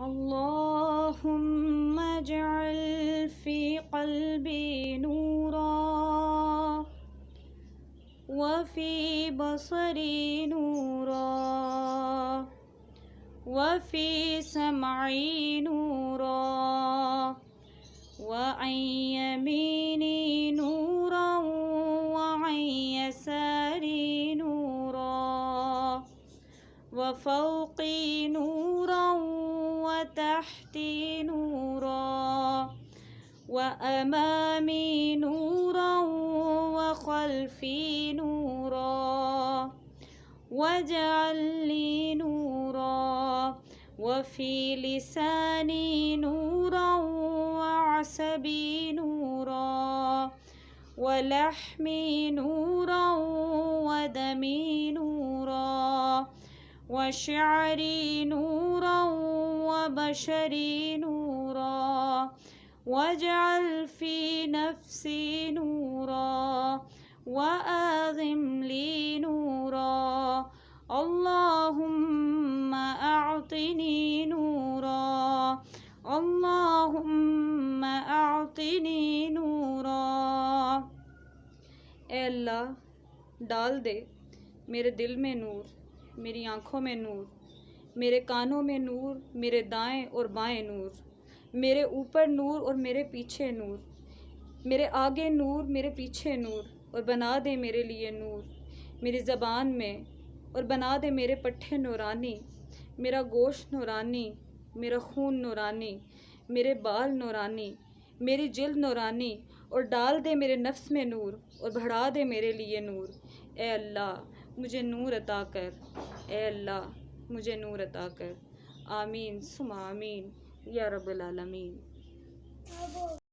اللہم اجعل فی قلبی نورا وفی بصری نورا وفی سمعی نورا وعن یمینی نورا وعن یساری نورا وفوقی نورا وتحتی نورا وأمامی نورا وخلفی نورا واجعل لی نورا وفی لسانی نورا وعصبی نورا ولحمی نورا ودمی نورا وشعری نورا وبشری نورا واجعل فی نفسی نورا وآغم لی نورا اللہم اعطنی نورا اللہم اعطنی نورا۔ اے اللہ ڈال دے میرے دل میں نور، میری آنکھوں میں نور، میرے کانوں میں نور، میرے دائیں اور بائیں نور، میرے اوپر نور اور میرے پیچھے نور، میرے آگے نور میرے پیچھے نور، اور بنا دے میرے لیے نور میری زبان میں، اور بنا دے میرے پٹھے نورانی، میرا گوشت نورانی، میرا خون نورانی، میرے بال نورانی، میری جلد نورانی، اور ڈال دے میرے نفس میں نور اور بڑھا دے میرے لیے نور۔ اے اللہ مجھے نور عطا کر، اے اللہ مجھے نور عطا کر۔ آمین ثم آمین یا رب العالمین۔